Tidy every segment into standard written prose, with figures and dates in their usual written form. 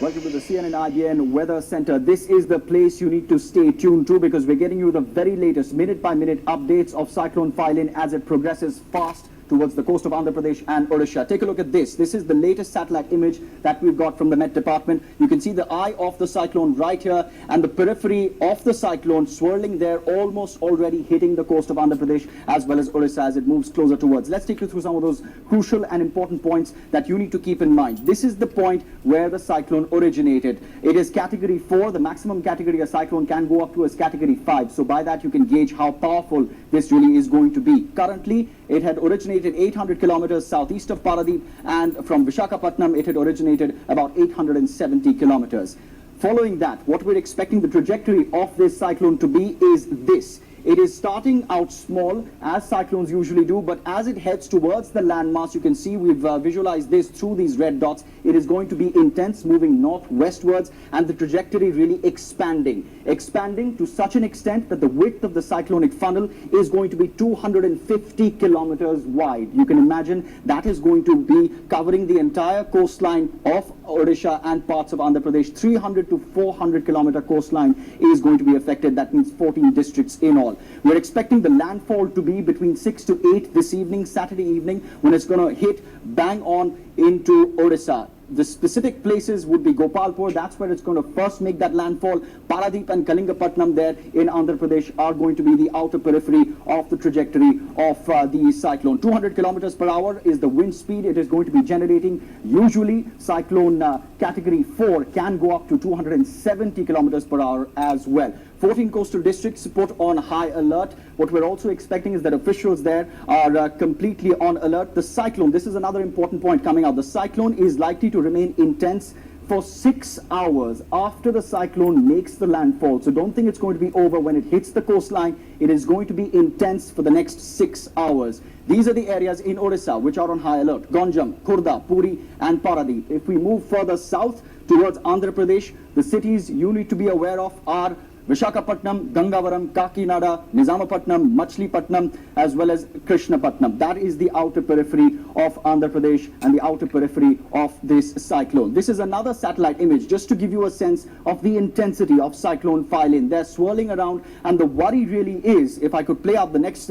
Welcome to the CNN IBN Weather Center. This is the place you need to stay tuned to because we're getting you the very latest minute-by-minute updates of Cyclone Phailin as it progresses fast towards the coast of Andhra Pradesh and Odisha. Take a look at this. This is the latest satellite image that we've got from the Met Department. You can see the eye of the cyclone right here and the periphery of the cyclone swirling there, almost already hitting the coast of Andhra Pradesh as well as Odisha as it moves closer towards. Let's take you through some of those crucial and important points that you need to keep in mind. This is the point where the cyclone originated. It is category 4. The maximum category a cyclone can go up to is category 5. So by that you can gauge how powerful this really is going to be. Currently, it had originated 800 kilometers southeast of Paradeep, and from Visakhapatnam it had originated about 870 kilometers. Following that, what we're expecting the trajectory of this cyclone to be is this. It is starting out small, as cyclones usually do, but as it heads towards the landmass, you can see we've visualized this through these red dots. It is going to be intense, moving northwestwards, and the trajectory really expanding to such an extent that the width of the cyclonic funnel is going to be 250 kilometers wide. You can imagine that is going to be covering the entire coastline of Odisha and parts of Andhra Pradesh. 300 to 400 kilometer coastline is going to be affected. That means 14 districts in all. We're expecting the landfall to be between 6 to 8 this evening, Saturday evening, when it's going to hit bang on into Odisha. The specific places would be Gopalpur, that's where it's going to first make that landfall. Paradeep and Kalingapatnam there in Andhra Pradesh are going to be the outer periphery of the trajectory of the cyclone. 200 kilometers per hour is the wind speed it is going to be generating. Usually, cyclone category 4 can go up to 270 kilometers per hour as well. 14 coastal districts put on high alert. What we're also expecting is that officials there are completely on alert. The cyclone, this is another important point coming out. The cyclone is likely to remain intense for 6 hours after the cyclone makes the landfall. So don't think it's going to be over when it hits the coastline. It is going to be intense for the next 6 hours. These are the areas in Odisha which are on high alert. Ganjam, Khurda, Puri and Paradeep. If we move further south towards Andhra Pradesh, the cities you need to be aware of are Visakhapatnam, Gangavaram, Kakinada, Nizamapatnam, Machilipatnam, as well as Krishnapatnam. That is the outer periphery of Andhra Pradesh and the outer periphery of this cyclone. This is another satellite image just to give you a sense of the intensity of Cyclone Phailin. They're swirling around, and the worry really is, if I could play out the next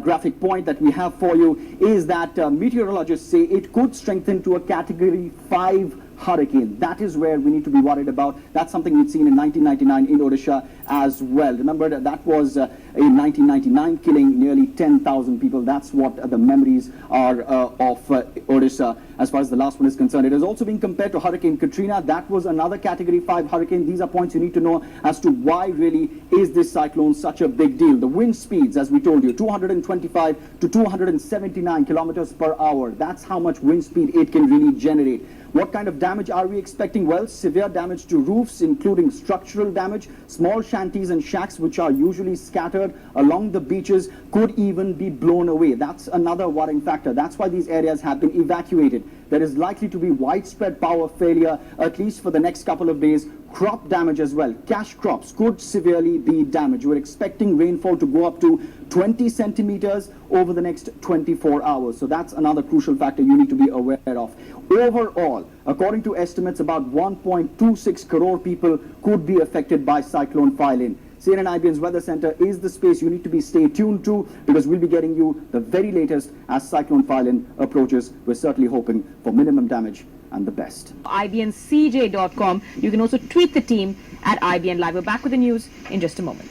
graphic point that we have for you, is that meteorologists say it could strengthen to a category 5 hurricane. That is where we need to be worried about. That's something we'd seen in 1999 in Odisha as well. Remember that was in 1999 killing nearly 10,000 people. That's what the memories are of Odisha as far as the last one is concerned. It is also being compared to Hurricane Katrina. That was another category 5 hurricane. These are points you need to know as to why really is this cyclone such a big deal. The wind speeds, as we told you, 225 to 279 kilometers per hour. That's how much wind speed it can really generate. What kind of damage are we expecting? Well, severe damage to roofs, including structural damage. Small shanties and shacks, which are usually scattered along the beaches, could even be blown away. That's another worrying factor. That's why these areas have been evacuated. There is likely to be widespread power failure, at least for the next couple of days. Crop damage as well. Cash crops could severely be damaged. We're expecting rainfall to go up to 20 centimeters over the next 24 hours. So that's another crucial factor you need to be aware of. Overall, according to estimates, about 1.26 crore people could be affected by Cyclone Phailin. CNN IBN's Weather Center is the space you need to be stay tuned to, because we'll be getting you the very latest as Cyclone Phailin approaches. We're certainly hoping for minimum damage and the best. IBNCJ.com. You can also tweet the team at IBN Live. We're back with the news in just a moment.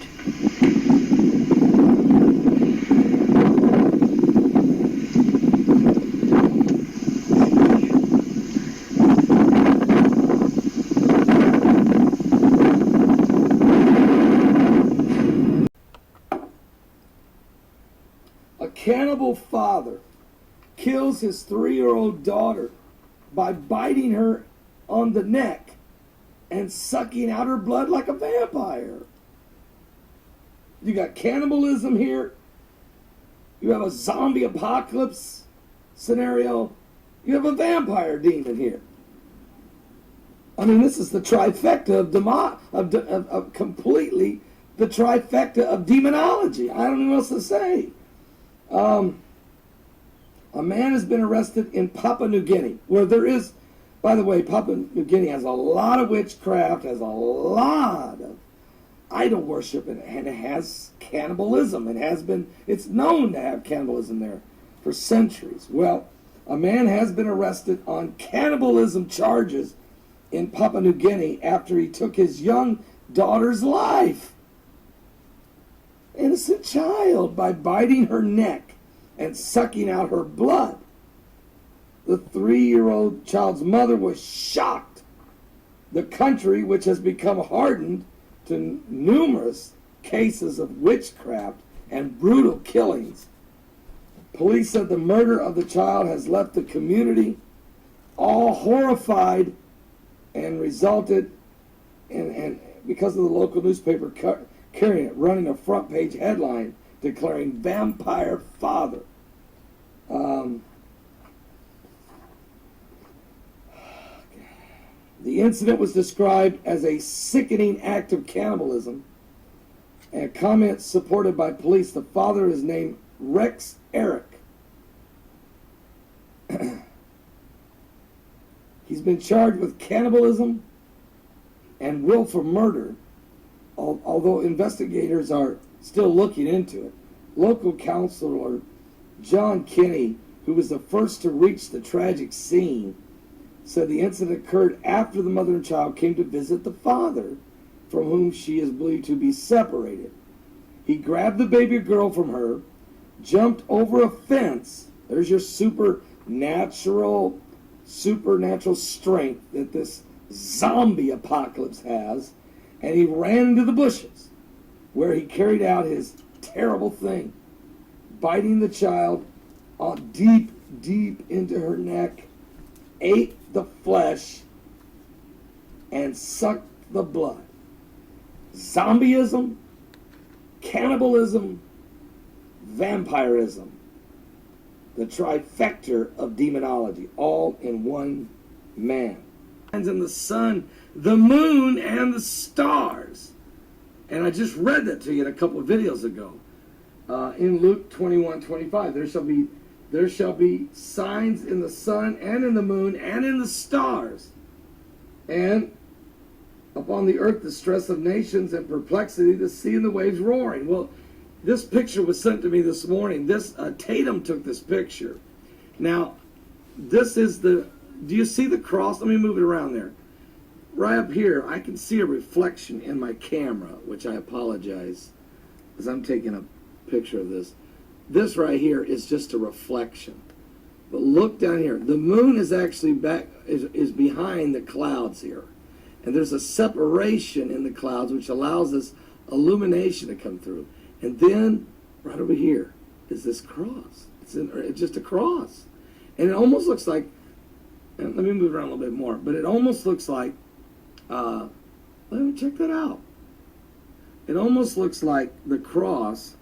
A cannibal father kills his 3-year-old daughter by biting her on the neck and sucking out her blood like a vampire. You got cannibalism here. You have a zombie apocalypse scenario. You have a vampire demon here. I mean, this is the trifecta of completely the trifecta of demonology. I don't know what else to say. A man has been arrested in Papua New Guinea, where there is, by the way, Papua New Guinea has a lot of witchcraft, has a lot of idol worship, and it has cannibalism. It's known to have cannibalism there for centuries. Well, a man has been arrested on cannibalism charges in Papua New Guinea after he took his young daughter's life. Innocent child, by biting her neck and sucking out her blood. The 3-year-old child's mother was shocked. The country, which has become hardened to numerous cases of witchcraft and brutal killings. Police said the murder of the child has left the community all horrified and resulted in, because of the local newspaper carrying it, running a front page headline declaring vampire father. The incident was described as a sickening act of cannibalism, and comments supported by police. The father is named Rex Eric. He's been charged with cannibalism and willful murder, although investigators are still looking into it. Local councilor John Kinney, who was the first to reach the tragic scene, said the incident occurred after the mother and child came to visit the father, from whom she is believed to be separated. He grabbed the baby girl from her, jumped over a fence. There's your supernatural strength that this zombie apocalypse has, and he ran into the bushes, where he carried out his terrible thing, biting the child deep into her neck, ate the flesh, and sucked the blood. Zombieism, cannibalism, vampirism, the trifecta of demonology, all in one man. In the sun, the moon, and the stars. And I just read that to you in a couple of videos ago. In Luke 21:25, there shall be signs in the sun and in the moon and in the stars, and upon the earth the stress of nations and perplexity, the sea and the waves roaring. Well, this picture was sent to me this morning. Tatum took this picture. Now, this is do you see the cross? Let me move it around there. Right up here, I can see a reflection in my camera, which I apologize, because I'm taking a picture of this. This right here is just a reflection. But look down here. The moon is actually is behind the clouds here. And there's a separation in the clouds which allows this illumination to come through. And then right over here is this cross. It's just a cross. And it almost looks like, and let me move around a little bit more, but it almost looks like, let me check that out. It almost looks like the cross,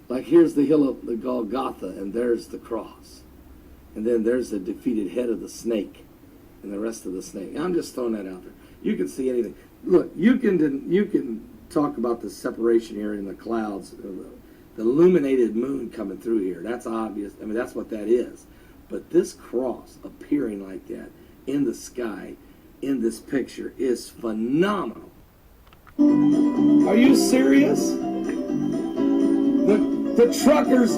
like here's the hill of the Golgotha, and there's the cross. And then there's the defeated head of the snake and the rest of the snake. I'm just throwing that out there. You can see anything. Look, you can talk about the separation here in the clouds, the illuminated moon coming through here. That's obvious. I mean, that's what that is. But this cross appearing like that in the sky in this picture is phenomenal. Are you serious? The truckers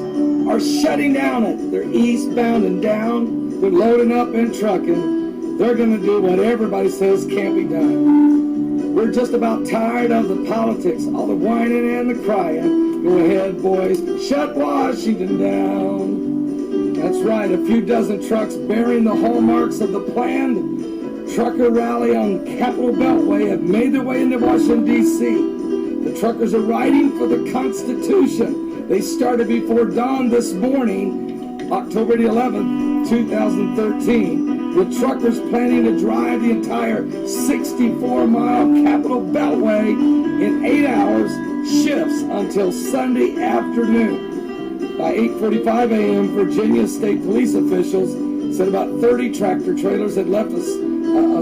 are shutting down it. They're eastbound and down. They're loading up and trucking. They're going to do what everybody says can't be done. We're just about tired of the politics, all the whining and the crying. Go ahead, boys. Shut Washington down. That's right. A few dozen trucks bearing the hallmarks of the planned trucker rally on Capitol Beltway have made their way into Washington, D.C. The truckers are riding for the Constitution. They started before dawn this morning, October the 11th, 2013, with truckers planning to drive the entire 64-mile Capitol Beltway in 8 hours shifts until Sunday afternoon. By 8:45 a.m., Virginia State Police officials said about 30 tractor trailers had left a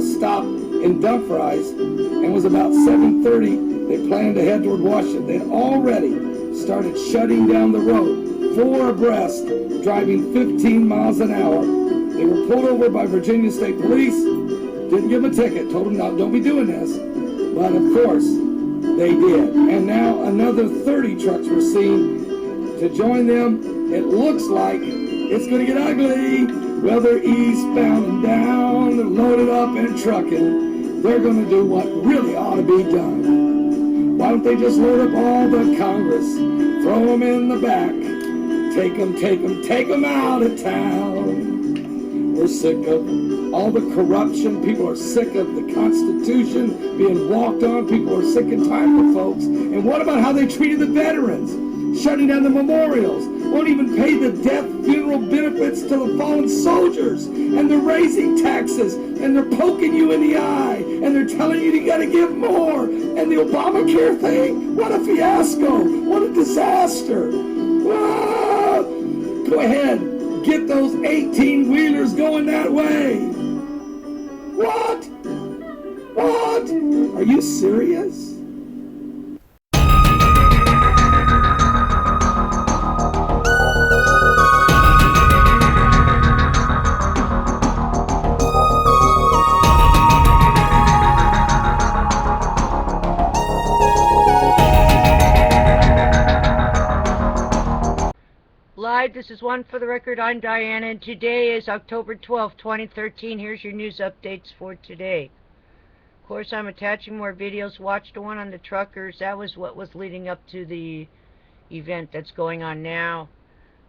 stop in Dumfries, and was about 7:30 they planned to head toward Washington. They had already started shutting down the road. four abreast, driving 15 miles an hour. They were pulled over by Virginia State Police. Didn't give them a ticket. Told them, no, don't be doing this. But of course, they did. And now another 30 trucks were seen to join them. It looks like it's going to get ugly. Well, they're eastbound and down. They're loaded up and trucking. They're going to do what really ought to be done. Why don't they just load up all the Congress, throw them in the back, take them out of town. We're sick of all the corruption. People are sick of the Constitution being walked on. People are sick and tired of folks. And what about how they treated the veterans? Shutting down the memorials. Won't even pay the death funeral benefits to the fallen soldiers. And they're raising taxes. And they're poking you in the eye. And they're telling you got to give more. And the Obamacare thing? What a fiasco. What a disaster. Ah! Go ahead. Get those 18-wheelers going that way. What? What? Are you serious? Live, this is One for the Record. I'm Diana, and today is October 12th, 2013. Here's your news updates for today. Of course, I'm attaching more videos. Watch the one on the truckers. That was what was leading up to the event that's going on now.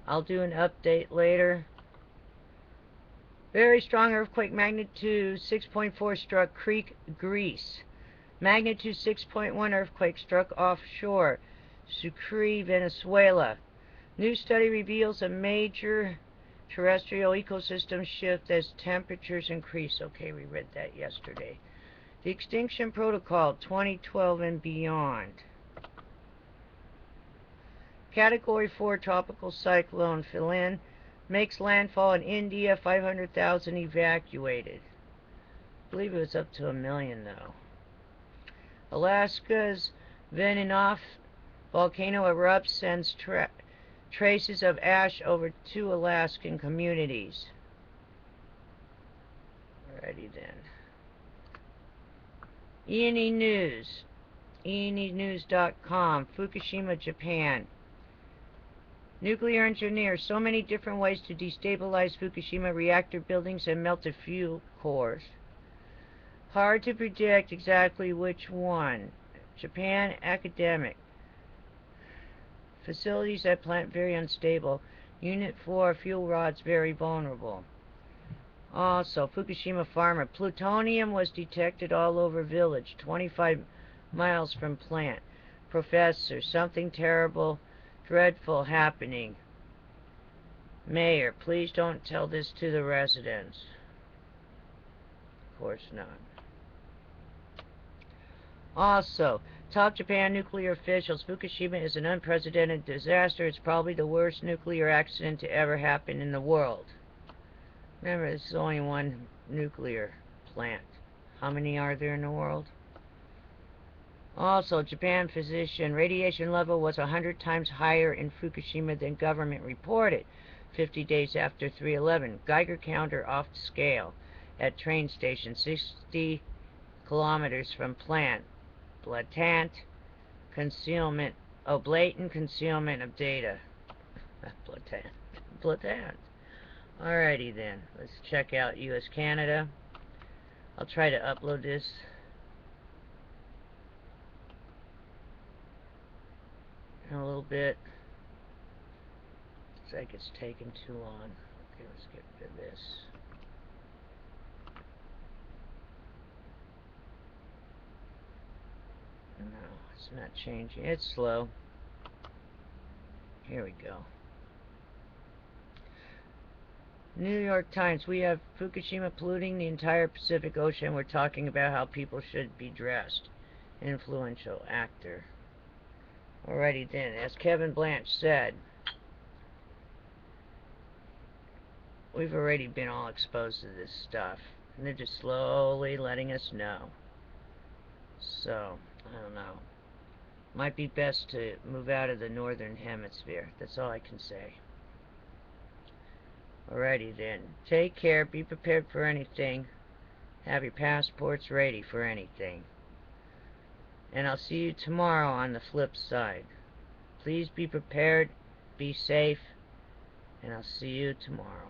I'll do an update later. Very strong earthquake, magnitude 6.4 struck Crete, Greece. Magnitude 6.1 earthquake struck offshore Sucre, Venezuela. New study reveals a major terrestrial ecosystem shift as temperatures increase. Okay, we read that yesterday. The Extinction Protocol 2012 and beyond. Category 4 tropical cyclone Phailin makes landfall in India, 500,000 evacuated. I believe it was up to 1 million though. Alaska's Veninoff volcano erupts, sends traces of ash over 2 Alaskan communities. Alrighty then. E&E News. ENEnews.com. Fukushima, Japan. Nuclear engineers. So many different ways to destabilize Fukushima reactor buildings and melt the fuel cores. Hard to predict exactly which one. Japan academic. Facilities at plant very unstable. Unit 4 fuel rods very vulnerable. Also, Fukushima farmer. Plutonium was detected all over village, 25 miles from plant. Professor, something terrible, dreadful happening. Mayor, please don't tell this to the residents. Of course not. Also, top Japan nuclear officials. Fukushima is an unprecedented disaster. It's probably the worst nuclear accident to ever happen in the world. Remember, this is only one nuclear plant. How many are there in the world? Also, Japan physician. Radiation level was 100 times higher in Fukushima than government reported. 50 days after 3/11. Geiger counter off scale. At train station, 60 kilometers from plant. Blatant concealment. Oh, blatant concealment of data. Blatant. Alrighty then. Let's check out US Canada. I'll try to upload this. In a little bit. Looks like it's taking too long. Okay, let's get rid of this. No, it's not changing. It's slow. Here we go. New York Times. We have Fukushima polluting the entire Pacific Ocean. We're talking about how people should be dressed. Influential actor. Alrighty then. As Kevin Blanch said, we've already been all exposed to this stuff. And they're just slowly letting us know. So, I don't know. might be best to move out of the northern hemisphere. That's all I can say. Alrighty then. Take care. Be prepared for anything. Have your passports ready for anything. And I'll see you tomorrow on the flip side. Please be prepared. Be safe. And I'll see you tomorrow.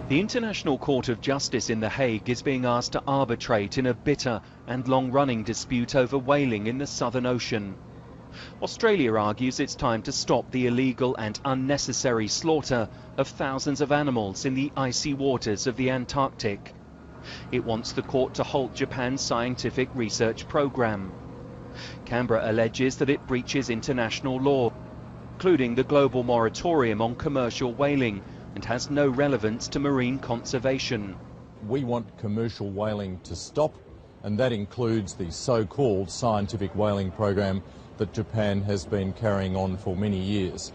The International Court of Justice in The Hague is being asked to arbitrate in a bitter and long-running dispute over whaling in the Southern Ocean. Australia argues it's time to stop the illegal and unnecessary slaughter of thousands of animals in the icy waters of the Antarctic. It wants the court to halt Japan's scientific research program. Canberra alleges that it breaches international law, including the global moratorium on commercial whaling, and has no relevance to marine conservation. We want commercial whaling to stop, and that includes the so-called scientific whaling program that Japan has been carrying on for many years.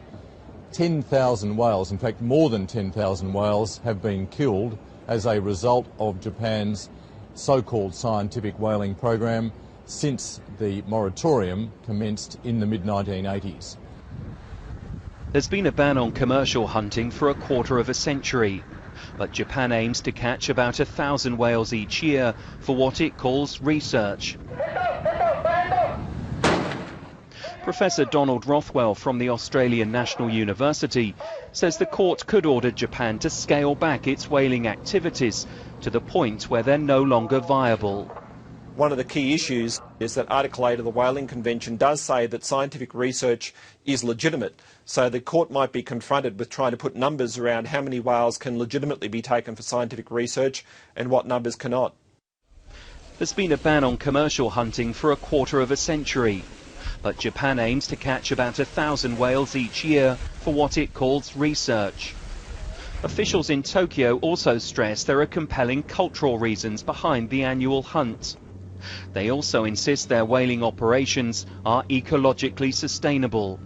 10,000 whales, in fact more than 10,000 whales, have been killed as a result of Japan's so-called scientific whaling program since the moratorium commenced in the mid-1980s. There's been a ban on commercial hunting for a quarter of a century, but Japan aims to catch about 1,000 whales each year for what it calls research. Professor Donald Rothwell from the Australian National University says the court could order Japan to scale back its whaling activities to the point where they're no longer viable. One of the key issues is that Article 8 of the Whaling Convention does say that scientific research is legitimate. So the court might be confronted with trying to put numbers around how many whales can legitimately be taken for scientific research and what numbers cannot. There's been a ban on commercial hunting for a quarter of a century, but Japan aims to catch about 1,000 whales each year for what it calls research. Officials in Tokyo also stress there are compelling cultural reasons behind the annual hunt. They also insist their whaling operations are ecologically sustainable.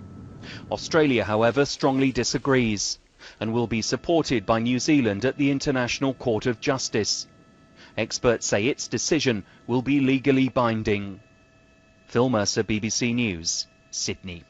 Australia, however, strongly disagrees and will be supported by New Zealand at the International Court of Justice. Experts say its decision will be legally binding. Phil Mercer, BBC News, Sydney.